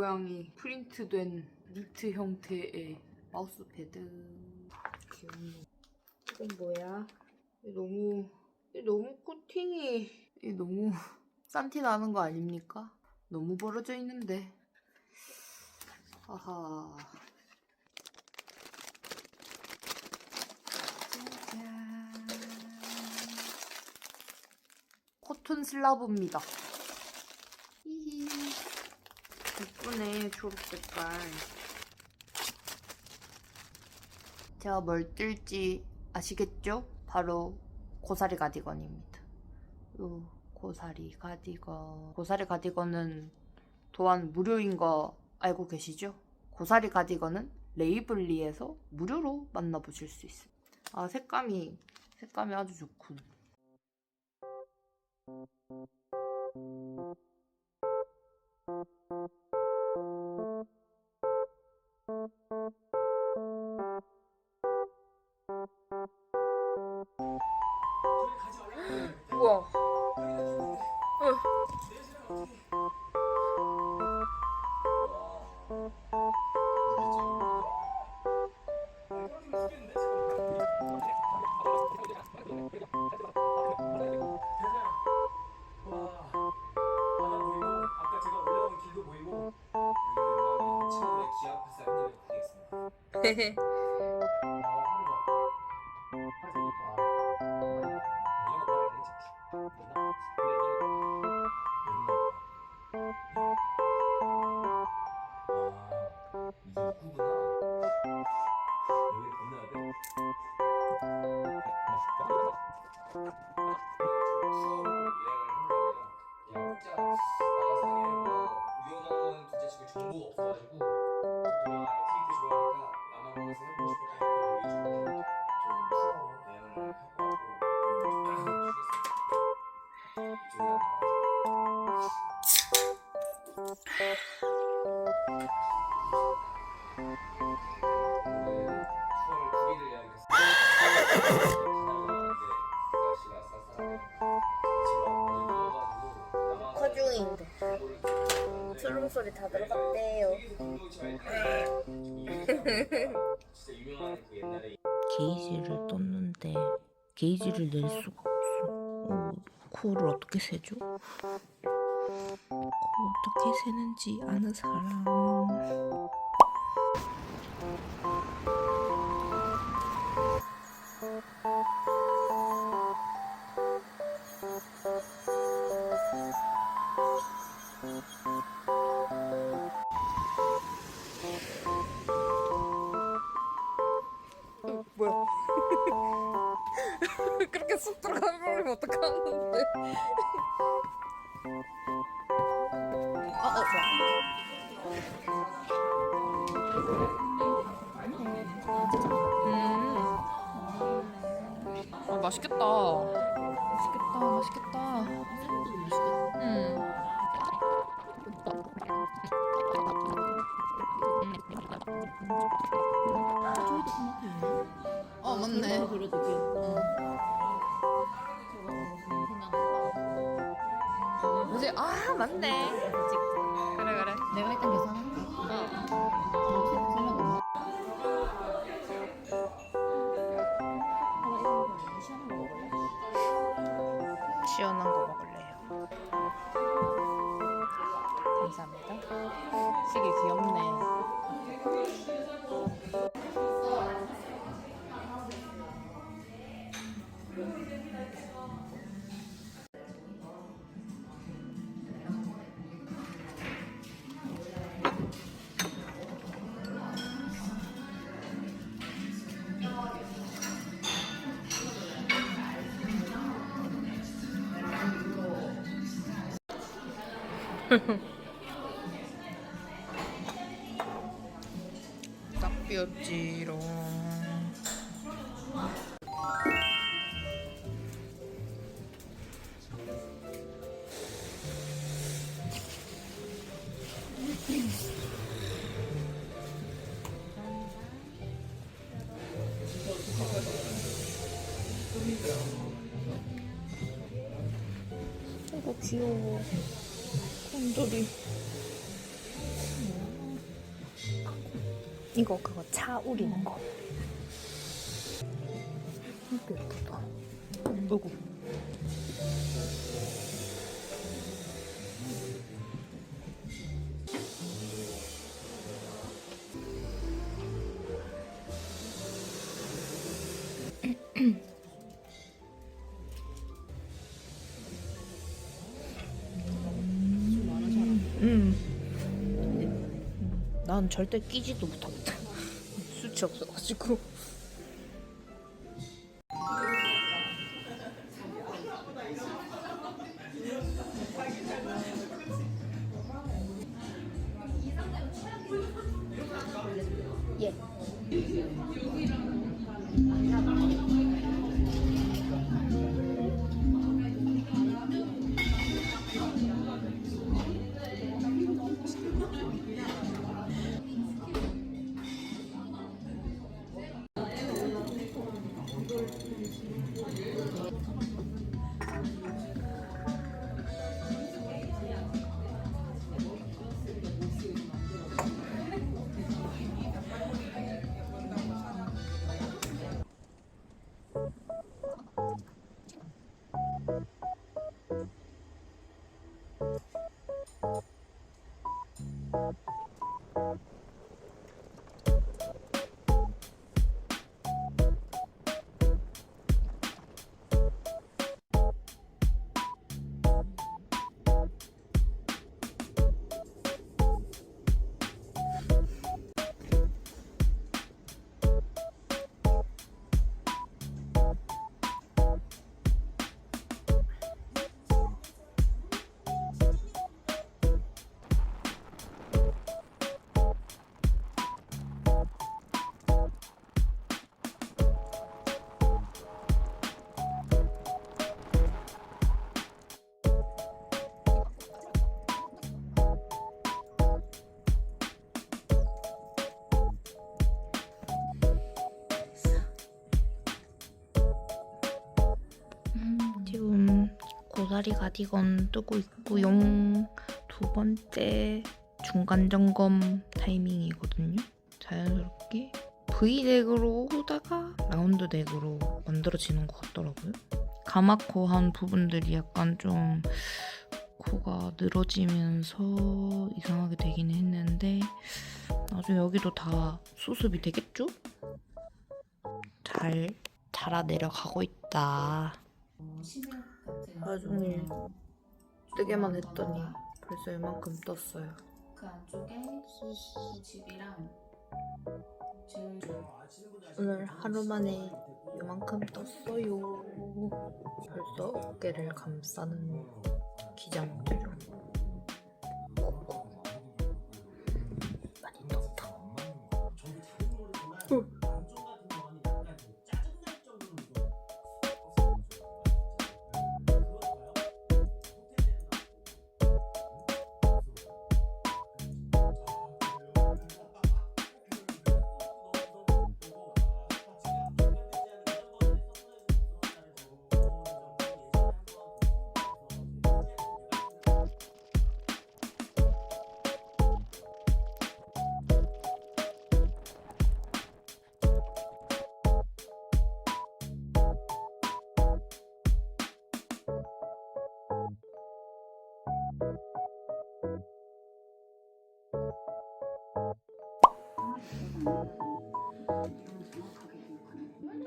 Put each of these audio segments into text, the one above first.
모양이 프린트된 니트 형태의 마우스 패드. 귀엽네. 이건 뭐야? 이게 너무 코팅이 너무 싼티 나는 거 아닙니까? 너무 벌어져 있는데. 하하. 짜잔. 코튼 슬라브입니다. 히히. 예쁘네, 초록 색깔. 제가 뭘 뜰지 아시겠죠? 바로 고사리 가디건입니다. 요 고사리 가디건. 고사리 가디건은 또한 무료인 거 알고 계시죠? 고사리 가디건은 레이블리에서 무료로 만나보실 수 있습니다. 아, 색감이 아주 좋군. 우와. 헤헤. 커중인데 트름 소리 다 들어갔대요. 게이지를 떴는데 게이지를 낼 수가 없어. 코를 어떻게 세죠? 코 어떻게 세는지 아는 사람. 뭐야? 그렇게 쑥 들어가면 어떡하는데? 좋아. 맛있겠다. 맛있겠다. 맞네. 뭐지? 아, 맞네. 그래. 내가 일단 계산할게. 시원한 거 먹을래요. 감사합니다. 시계 귀엽네. 딱 비었지롱. 이거 귀여워. 곰돌이. 이거 그거 차 우리는 거. 이거 예쁘다. 어이구. 난 절대 끼지도 못하겠다. 수치 없어가지고. 예. 지금 고사리 가디건 뜨고 있고요. 두 번째 중간 점검 타이밍이거든요. 자연스럽게 V넥으로 오다가 라운드 넥으로 만들어지는 것 같더라고요. 가마코 한 부분들이 약간 좀 코가 늘어지면서 이상하게 되긴 했는데 나중에 여기도 다 수습이 되겠죠? 잘 자라 내려가고 있다. 하루 종일 뜨게만 했더니 벌써 이만큼 떴어요. 그 안쪽에 집이랑 제일 오늘 하루 만에 이만큼 떴어요. 벌써 어깨를 감싸는 기장들. 많이 떴다.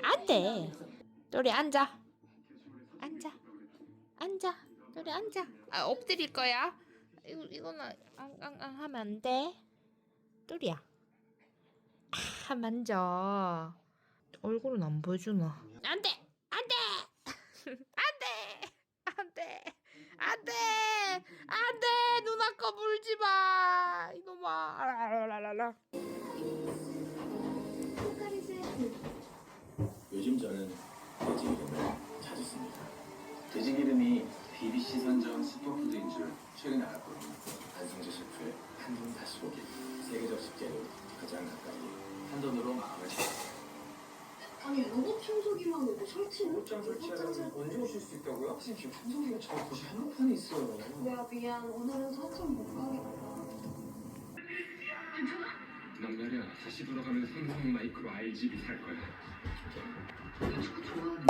안 돼. 또리 앉아. 앉아. 또리 앉아. 아, 엎드릴 거야. 이거는 앙 하면 안 돼. 또리야. 아, 만져. 얼굴은 안 보여주나. 안 돼. 누나 거 물지 마. 이놈아. 알랄랄랄라. 요즘 저는 돼지 기름을 자주 씁니다. 돼지 기름이 BBC 선정 슈퍼푸드인 줄 최근에 알았거든요. 안성재 셰프의 한돈 다시보기 세계적 식재료 가장 가까이 한돈으로 마음을 잡았어요. 아니 로봇 청소기만 놓고 설치는? 옷장 설치하려면 언제 오실 수 있다고요? 선생님 지금 청소기가 저 곳이 한복판에 있어요. 내가 미안 오늘은 설정 못 가겠다. 남자 기다려. 다시 돌아가면 삼성 마이크로 RGB 살 거야. 나 축구 좋아하네.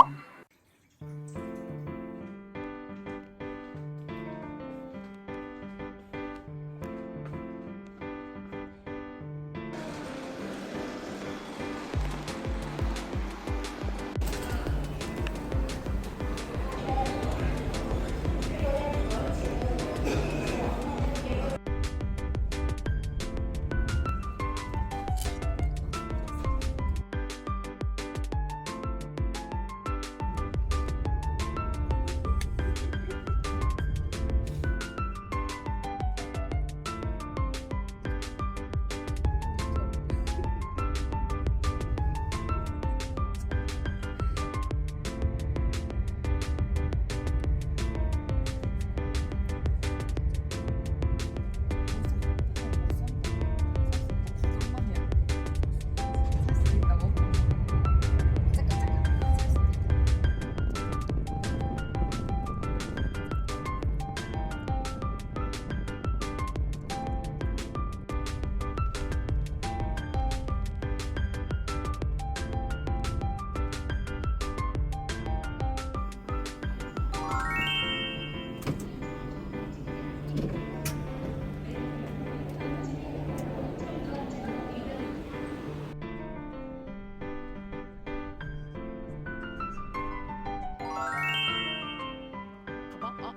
봐봐.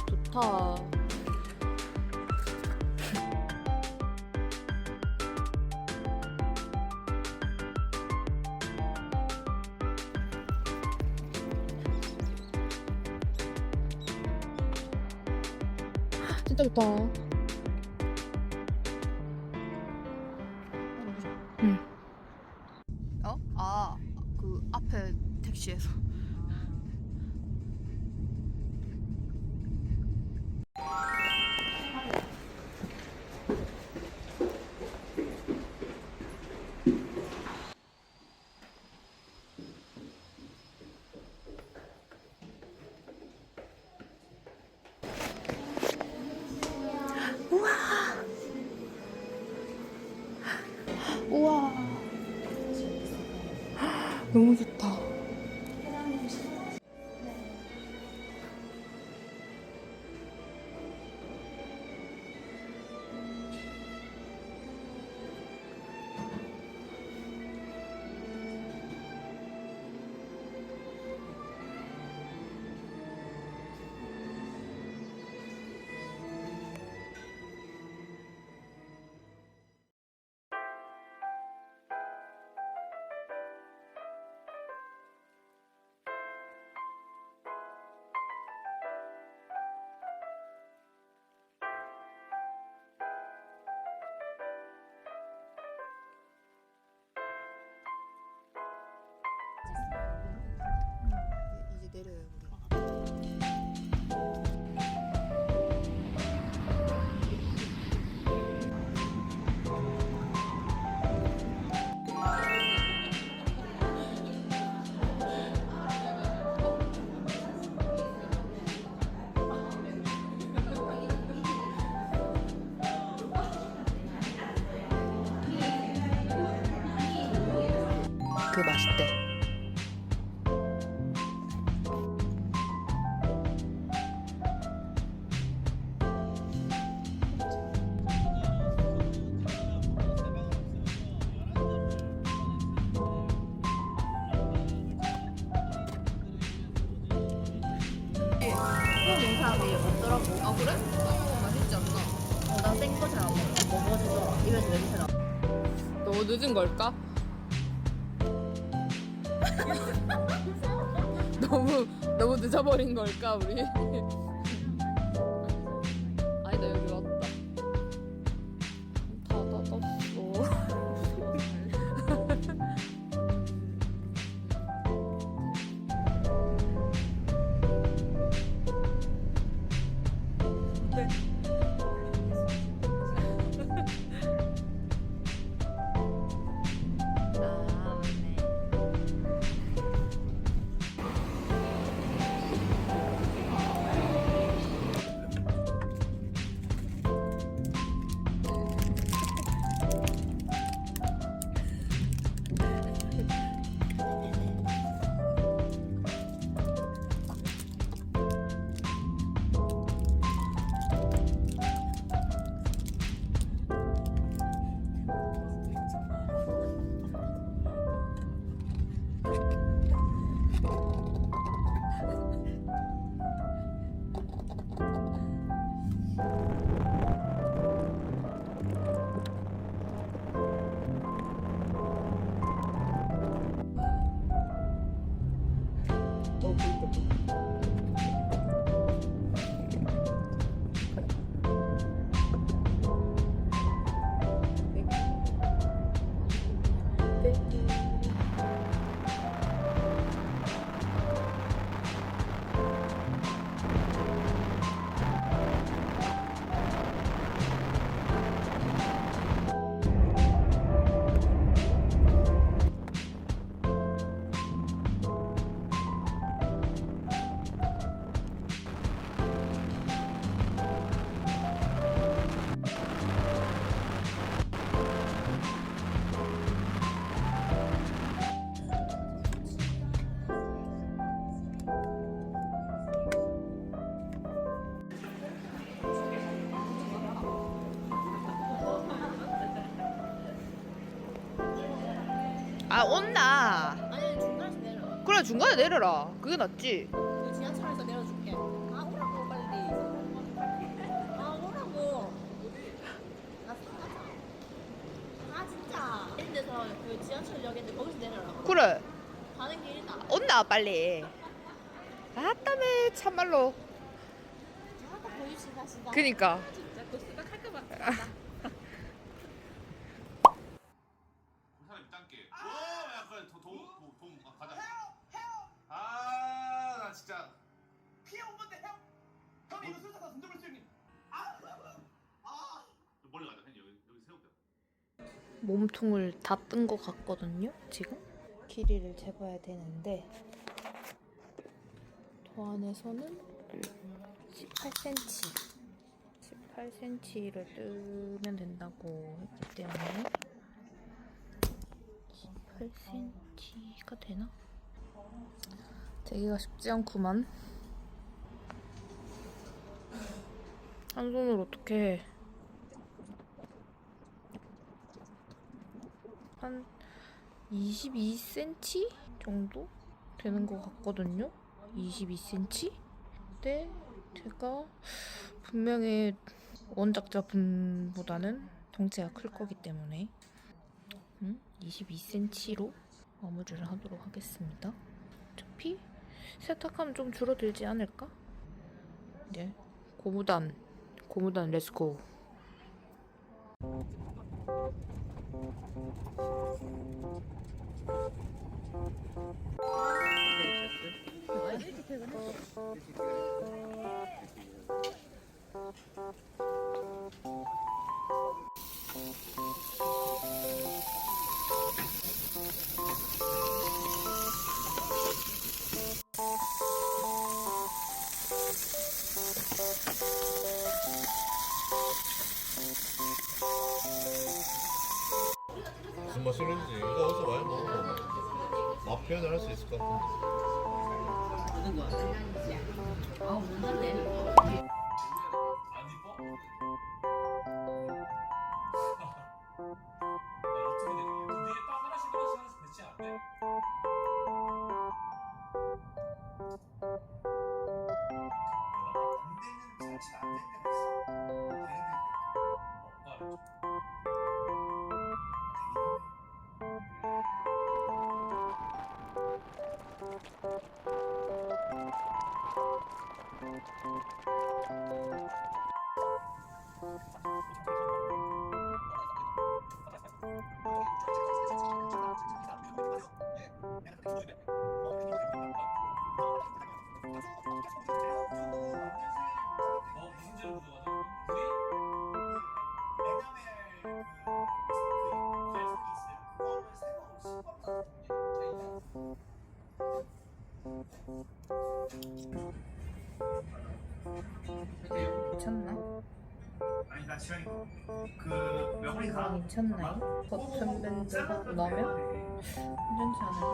좋다. 진짜 좋다. 응. 어? 아, 그 앞에 택시에서. 우와. 너무 좋다. 이제 내려요 우리. 그 맛있대. 인삼이 없더라고. 아 그래? 맛있지 않나? 나 생거 잘 안 먹어. 뭐 먹어도 입에서 냄새 나. 너무 늦은 걸까? 너무 늦어버린 걸까 우리? 아니다 여기 왔다. 닫아뒀어. 아 온나. 아니 중간에서 내려. 그래 중간에 내려라. 그게 낫지. 그 지하철에서 내려줄게. 아 오라고 빨리. 아 오라고. 나 사가자. 아 진짜. 이런 데서 그 지하철역인데 거기서 내려라. 그래 가는 길이다. 온나 빨리. 아따매 참말로. 아까 보여주신다 진짜. 그니까. 진짜 그 생각할까봐. 사람 딴게. 야 그래 돈 가자. 아나 진짜. 피해 온 건데 형. 형이 이거 술사다 손잡을 수 있니? 멀리 가자. 그냥 여기 세우자. 몸통을 다 뜬 것 같거든요 지금. 길이를 재봐야 되는데 도안에서는 18cm 18cm를 뜨면 된다고 했기 때문에 18cm가 되나? 되기가 쉽지 않구만. 한 손으로 어떻게 해. 한 22cm 정도 되는 것 같거든요. 22cm? 근데 제가 분명히 원작자분보다는 덩치가 클 거기 때문에 22cm로 마무리를 하도록 하겠습니다. 어차피 세탁하면 좀 줄어들지 않을까? 네, 고무단 렛츠고. 무슨 맛이는지 이거 어디서 많이 먹어. 맛 표현을 할 수 있을 것 같은데. 안 이뻐? 어떻게 돼? 그 위에 딱 하나씩 배치 안 돼? 무슨 재료 들어가죠? 괜찮나? 아니 나 지금 그 명월이 가. 괜찮나요? 버튼 밴드 하고 나면 괜찮지 않을까?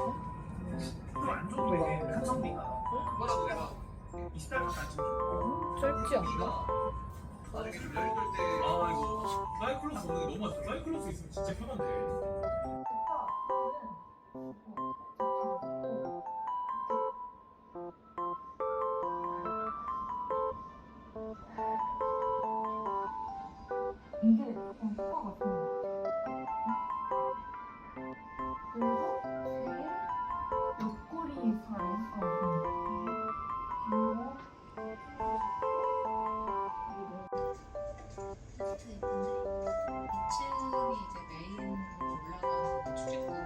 안 좋은데 한성비가. 뭐라고 내가 20달밖에 안 찍어. 짧지 않나? 나중에 좀 여유될 때. 아 이거 사이클로스 오는 게 너무 맛있어. 사이클로스 있으면 진짜 편한데. 이게 약간 효과 같은 거. 그래서 되게 옆구리 살과 그리고 세트 예쁜데 2층이 이제 메인으로 올라가는 출입구고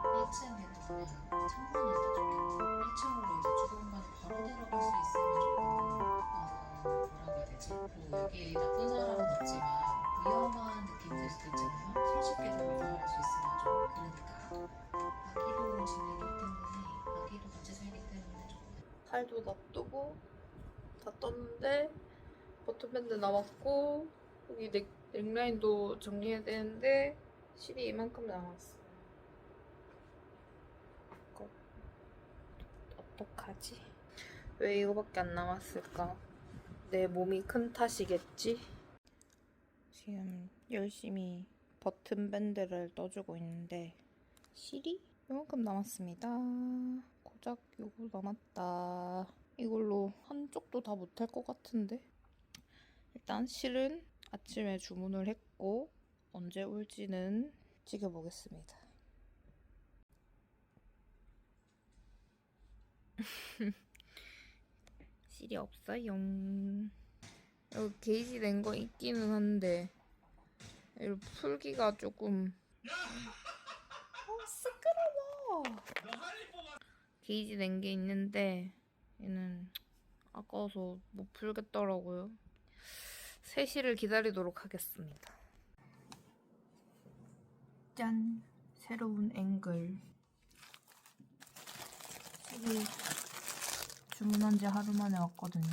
1층에는 그냥 창문이었다 좋겠고 1층으로 이제 주거 공간에 바로 들어갈 수 있으면 조금 뭐라고 해야 되지? 뭐 여기 나쁜 사람은 없지만 위험한 느낌이 들 수도 있잖아요. 손쉽게 들어갈 수 있으면 좀 그러니까 아기도 지내기 때문에 아기도 같이 살기 때문에 조금 팔도 놔두고 다 떴는데 버튼밴드 남았고 여기 넥라인도 정리해야 되는데 실이 이만큼 남았어. 이거 어떡하지? 왜 이거밖에 안 남았을까? 내 몸이 큰 탓이겠지? 지금 열심히 버튼밴드를 떠주고 있는데 실이 이만큼 남았습니다. 고작 요거 남았다. 이걸로 한쪽도 다 못할 것 같은데. 일단 실은 아침에 주문을 했고 언제 올지는 지켜보겠습니다. 실이 없어요. 여기 게이지 낸 거 있기는 한데 이거 풀기가 조금 시끄러워. 게이지 낸 게 있는데 얘는 아까워서 못 풀겠더라고요. 3시를 기다리도록 하겠습니다. 짠! 새로운 앵글. 실이 주문한 지 하루 만에 왔거든요.